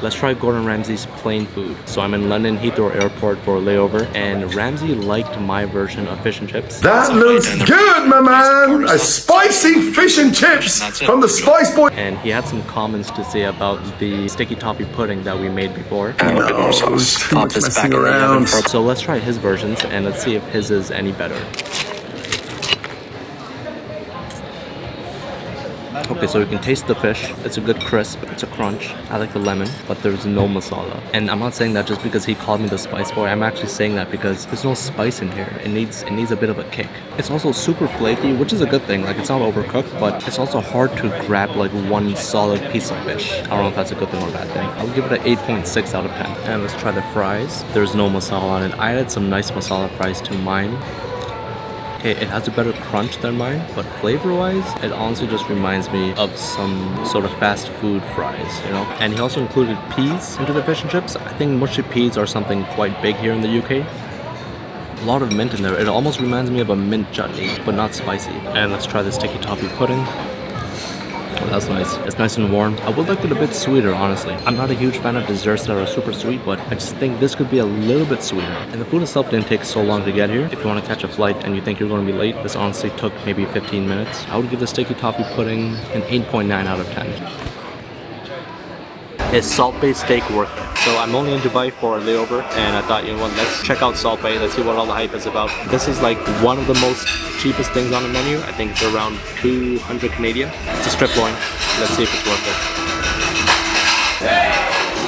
Let's try Gordon Ramsay's plain food. So I'm in London Heathrow Airport for a layover, and Ramsay liked my version of fish and chips. That looks good, my man! A spicy fish and chips from the Spice Boy. And he had some comments to say about the sticky toffee pudding that we made before. No, too much messing around. So let's try his versions and let's see if his is any better. Okay, so you can taste the fish. It's a good crisp, it's a crunch. I like the lemon, but there's no masala. And I'm not saying that just because he called me the spice boy. I'm actually saying that because there's no spice in here. It needs a bit of a kick. It's also super flaky, which is a good thing. Like, it's not overcooked, but it's also hard to grab like one solid piece of fish. I don't know if that's a good thing or a bad thing. I'll give it an 8.6 out of 10. And let's try the fries. There's no masala on it. I added some nice masala fries to mine. It has a better crunch than mine, but flavor-wise, it honestly just reminds me of some sort of fast food fries, you know? And he also included peas into the fish and chips. I think mushy peas are something quite big here in the UK. A lot of mint in there. It almost reminds me of a mint chutney, but not spicy. And let's try this sticky toffee pudding. Oh, that's nice. It's nice and warm. I would like it a bit sweeter, honestly. I'm not a huge fan of desserts that are super sweet, but I just think this could be a little bit sweeter. And the food itself didn't take so long to get here. If you want to catch a flight and you think you're going to be late, this honestly took maybe 15 minutes. I would give the sticky toffee pudding an 8.9 out of 10. Is Salt Bay steak worth it? So I'm only in Dubai for a layover, and I thought, you know what, let's check out Salt Bay, let's see what all the hype is about. This is like one of the most cheapest things on the menu. I think it's around 200 Canadian. It's a strip loin. Let's see if it's worth it.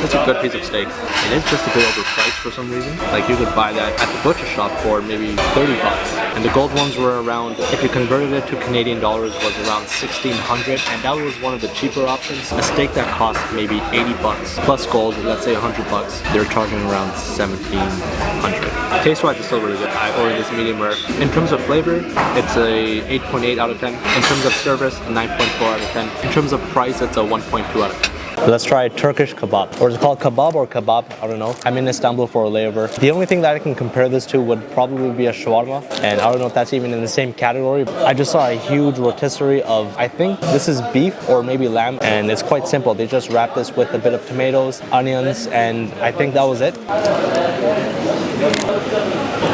It's a good piece of steak. It is just a bit overpriced for some reason. Like, you could buy that at the butcher shop for maybe 30 bucks. And the gold ones were around, if you converted it to Canadian dollars, was around 1,600. And that was one of the cheaper options. A steak that cost maybe 80 bucks plus gold, let's say 100 bucks, they're charging around 1,700. Taste-wise, it's still really good. I ordered this medium rare. In terms of flavor, it's a 8.8 out of 10. In terms of service, 9.4 out of 10. In terms of price, it's a 1.2 out of 10. Let's try Turkish kebab. Or is it called kebab or kebab? I don't know. I'm in Istanbul for a layover. The only thing that I can compare this to would probably be a shawarma. And I don't know if that's even in the same category. I just saw a huge rotisserie of, I think this is beef or maybe lamb. And it's quite simple. They just wrap this with a bit of tomatoes, onions, and I think that was it.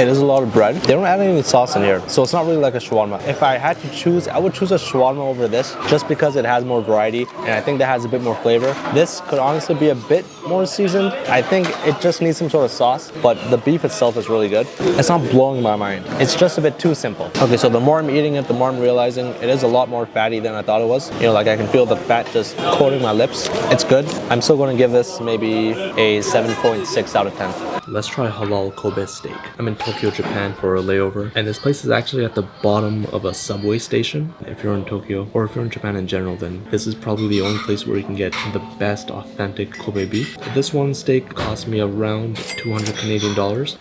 It is a lot of bread. They don't add any sauce in here, so it's not really like a shawarma. If I had to choose, I would choose a shawarma over this just because it has more variety and I think that has a bit more flavor. This could honestly be a bit more seasoned. I think it just needs some sort of sauce, but the beef itself is really good. It's not blowing my mind. It's just a bit too simple. Okay, so the more I'm eating it, the more I'm realizing it is a lot more fatty than I thought it was. You know, like I can feel the fat just coating my lips. It's good. I'm still going to give this maybe a 7.6 out of 10. Let's try Halal Kobe steak. I'm in Tokyo, Japan for a layover, and this place is actually at the bottom of a subway station. If you're in Tokyo, or if you're in Japan in general, then this is probably the only place where you can get the best authentic Kobe beef. This one steak cost me around 200 Canadian dollars.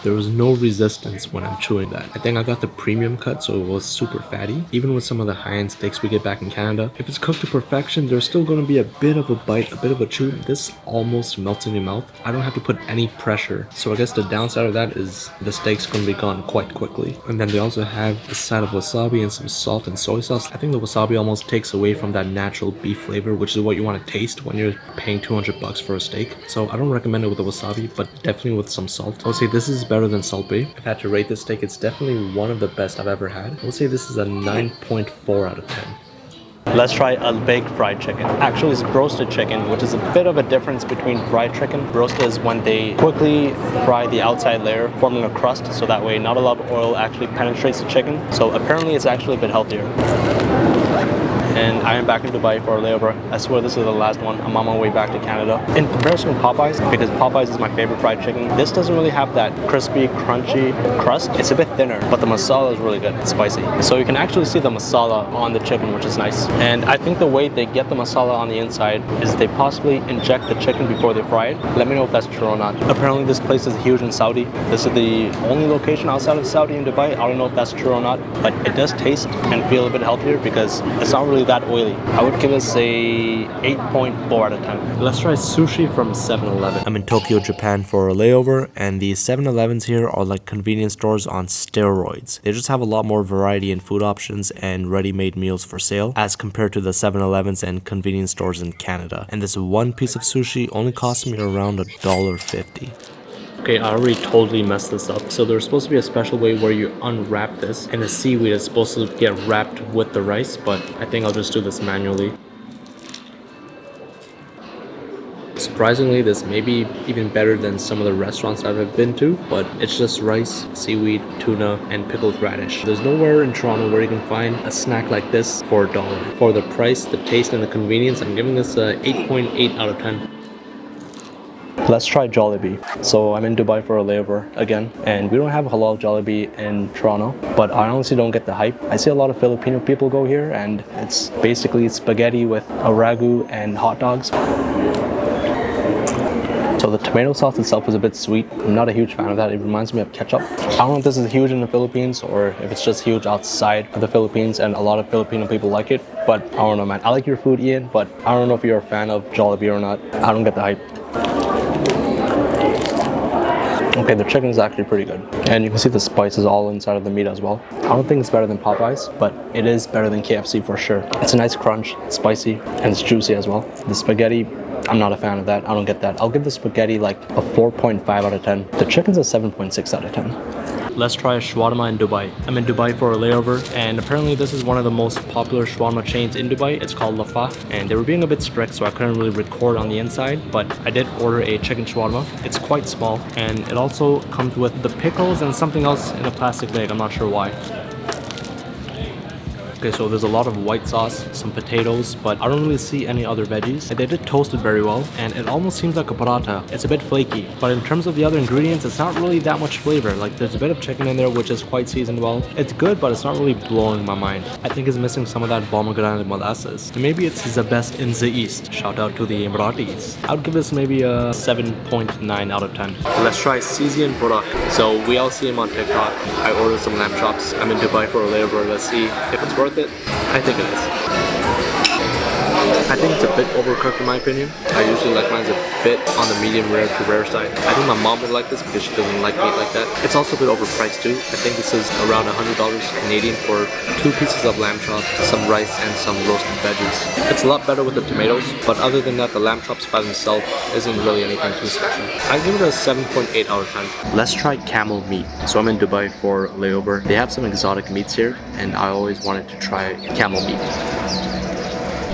There was no resistance when I'm chewing that. I think I got the premium cut, so it was super fatty. Even with some of the high-end steaks we get back in Canada, if it's cooked to perfection, there's still going to be a bit of a bite, a bit of a chew. This almost melts in your mouth. I don't have to put any pressure. So I guess the downside of that is the steak's going to be gone quite quickly. And then they also have a side of wasabi and some salt and soy sauce. I think the wasabi almost takes away from that natural beef flavor, which is what you want to taste when you're paying 200 bucks for a steak. So I don't recommend it with the wasabi, but definitely with some salt. I would say this is better than Salt Bay. If I had to rate this steak, it's definitely one of the best I've ever had. I would say this is a 9.4 out of 10. Let's try a baked fried chicken. Actually, it's roasted chicken, which is a bit of a difference between fried chicken. Roasted is when they quickly fry the outside layer, forming a crust, so that way not a lot of oil actually penetrates the chicken. So apparently it's actually a bit healthier. And I am back in Dubai for a layover. I swear this is the last one. I'm on my way back to Canada. In comparison to Popeyes, because Popeyes is my favorite fried chicken, this doesn't really have that crispy, crunchy crust. It's a bit thinner, but the masala is really good. It's spicy. So you can actually see the masala on the chicken, which is nice. And I think the way they get the masala on the inside is they possibly inject the chicken before they fry it. Let me know if that's true or not. Apparently this place is huge in Saudi. This is the only location outside of Saudi in Dubai. I don't know if that's true or not, but it does taste and feel a bit healthier because it's not really really that oily. I would give this a 8.4 out of 10. Let's try sushi from 7-Eleven. I'm in Tokyo, Japan for a layover, and the 7-Elevens here are like convenience stores on steroids. They just have a lot more variety in food options and ready-made meals for sale as compared to the 7-Elevens and convenience stores in Canada. And this one piece of sushi only cost me around $1.50. Okay, I already totally messed this up. So there's supposed to be a special way where you unwrap this and the seaweed is supposed to get wrapped with the rice, but I think I'll just do this manually. Surprisingly, this may be even better than some of the restaurants that I've been to, but it's just rice, seaweed, tuna, and pickled radish. There's nowhere in Toronto where you can find a snack like this for $1. For the price, the taste, and the convenience, I'm giving this a 8.8 out of 10. Let's try Jollibee. So I'm in Dubai for a layover again, and we don't have halal Jollibee in Toronto, but I honestly don't get the hype. I see a lot of Filipino people go here, and it's basically spaghetti with a ragu and hot dogs. So the tomato sauce itself is a bit sweet. I'm not a huge fan of that. It reminds me of ketchup. I don't know if this is huge in the Philippines or if it's just huge outside of the Philippines and a lot of Filipino people like it, but I don't know, man. I like your food, Ian, but I don't know if you're a fan of Jollibee or not. I don't get the hype. Okay, the chicken is actually pretty good. And you can see the spices all inside of the meat as well. I don't think it's better than Popeyes, but it is better than KFC for sure. It's a nice crunch, it's spicy, and it's juicy as well. The spaghetti, I'm not a fan of that. I don't get that. I'll give the spaghetti like a 4.5 out of 10. The chicken's a 7.6 out of 10. Let's try a shawarma in Dubai. I'm in Dubai for a layover, and apparently this is one of the most popular shawarma chains in Dubai. It's called Lafa, and they were being a bit strict, so I couldn't really record on the inside, but I did order a chicken shawarma. It's quite small, and it also comes with the pickles and something else in a plastic bag. I'm not sure why. Okay, so there's a lot of white sauce, some potatoes, but I don't really see any other veggies. They did toast it very well, and it almost seems like a paratha. It's a bit flaky, but in terms of the other ingredients, it's not really that much flavor. Like, there's a bit of chicken in there, which is quite seasoned well. It's good, but it's not really blowing my mind. I think it's missing some of that pomegranate molasses. And maybe it's the best in the East. Shout out to the Emiratis. I would give this maybe a 7.9 out of 10. Let's try Sizi and Burak. So we all see him on TikTok. I ordered some lamb chops. I'm in Dubai for a layover. Let's see if it's worth it. I think it is. I think it's a bit overcooked in my opinion. I usually like mine a bit on the medium rare to rare side. I think my mom would like this because she doesn't like meat like that. It's also a bit overpriced too. I think this is around $100 Canadian for 2 pieces of lamb chops, some rice, and some roasted veggies. It's a lot better with the tomatoes, but other than that, the lamb chops by themselves isn't really anything too special. I give it a 7.8 out of 10. Let's try camel meat. So I'm in Dubai for a layover. They have some exotic meats here, and I always wanted to try camel meat.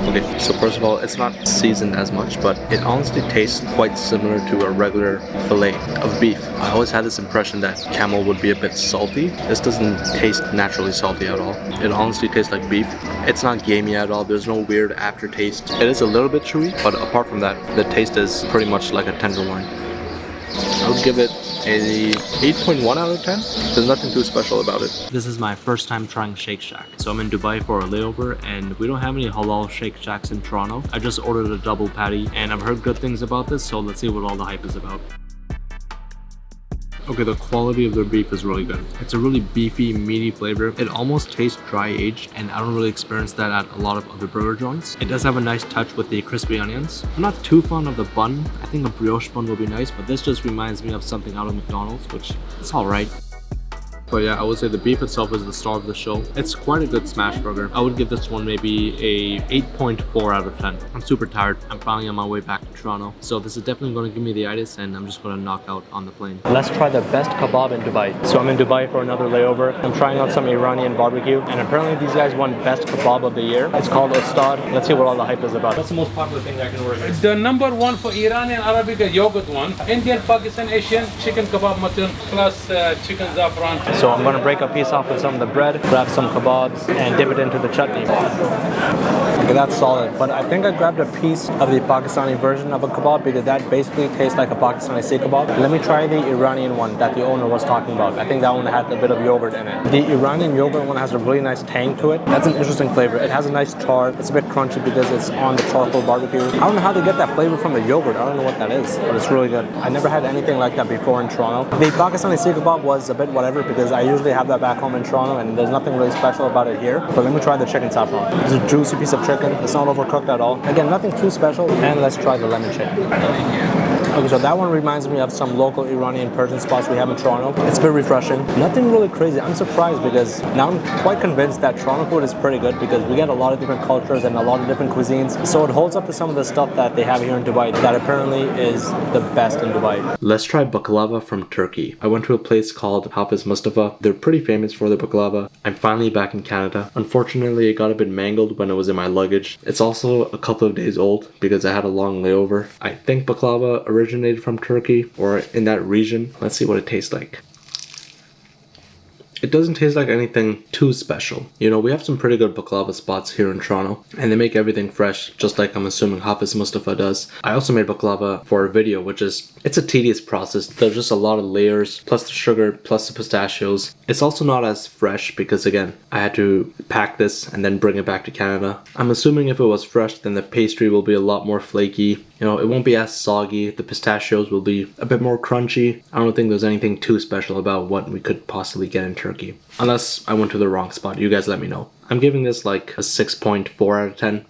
Okay, so first of all, it's not seasoned as much, but it honestly tastes quite similar to a regular fillet of beef. I always had this impression that camel would be a bit salty. This doesn't taste naturally salty at all. It honestly tastes like beef. It's not gamey at all. There's no weird aftertaste. It is a little bit chewy, but apart from that, the taste is pretty much like a tenderloin. I would give it a 8.1 out of 10. There's nothing too special about it. This is my first time trying Shake Shack. So I'm in Dubai for a layover, and we don't have any halal Shake Shacks in Toronto. I just ordered a double patty, and I've heard good things about this, so let's see what all the hype is about. Okay, the quality of their beef is really good. It's a really beefy, meaty flavor. It almost tastes dry aged, and I don't really experience that at a lot of other burger joints. It does have a nice touch with the crispy onions. I'm not too fond of the bun. I think a brioche bun would be nice, but this just reminds me of something out of McDonald's, which is alright. But yeah, I would say the beef itself is the star of the show. It's quite a good smash burger. I would give this one maybe a 8.4 out of 10. I'm super tired. I'm finally on my way back to Toronto. So this is definitely going to give me the itis, and I'm just going to knock out on the plane. Let's try the best kebab in Dubai. So I'm in Dubai for another layover. I'm trying out some Iranian barbecue, and apparently these guys won best kebab of the year. It's called Ustad. Let's see what all the hype is about. What's the most popular thing I can order here? The number one for Iranian Arabic is yogurt one. Indian, Pakistan, Asian, chicken kebab mutton plus chicken zafran. So I'm going to break a piece off with some of the bread, grab some kebabs, and dip it into the chutney. Okay, that's solid. But I think I grabbed a piece of the Pakistani version of a kebab because that basically tastes like a Pakistani Sikh kebab. Let me try the Iranian one that the owner was talking about. I think that one had a bit of yogurt in it. The Iranian yogurt one has a really nice tang to it. That's an interesting flavor. It has a nice char. It's a bit crunchy because it's on the charcoal barbecue. I don't know how they get that flavor from the yogurt. I don't know what that is, but it's really good. I never had anything like that before in Toronto. The Pakistani Sikh kebab was a bit whatever because I usually have that back home in Toronto and there's nothing really special about it here. But let me try the chicken saffron. It's a juicy piece of chicken. It's not overcooked at all. Again, nothing too special. And let's try the lemon chicken. Okay, so that one reminds me of some local Iranian Persian spots we have in Toronto. It's a bit refreshing. Nothing really crazy. I'm surprised because now I'm quite convinced that Toronto food is pretty good because we get a lot of different cultures and a lot of different cuisines. So it holds up to some of the stuff that they have here in Dubai that apparently is the best in Dubai. Let's try baklava from Turkey. I went to a place called Hafiz Mustafa. They're pretty famous for their baklava. I'm finally back in Canada. Unfortunately, it got a bit mangled when it was in my luggage. It's also a couple of days old because I had a long layover. I think baklava originated from Turkey or in that region. Let's see what it tastes like. It doesn't taste like anything too special. You know, we have some pretty good baklava spots here in Toronto and they make everything fresh, just like I'm assuming Hafiz Mustafa does. I also made baklava for a video, which is, it's a tedious process. There's just a lot of layers, plus the sugar, plus the pistachios. It's also not as fresh because again, I had to pack this and then bring it back to Canada. I'm assuming if it was fresh, then the pastry will be a lot more flaky. You know, it won't be as soggy. The pistachios will be a bit more crunchy. I don't think there's anything too special about what we could possibly get in Turkey. Unless I went to the wrong spot. You guys let me know. I'm giving this like a 6.4 out of 10.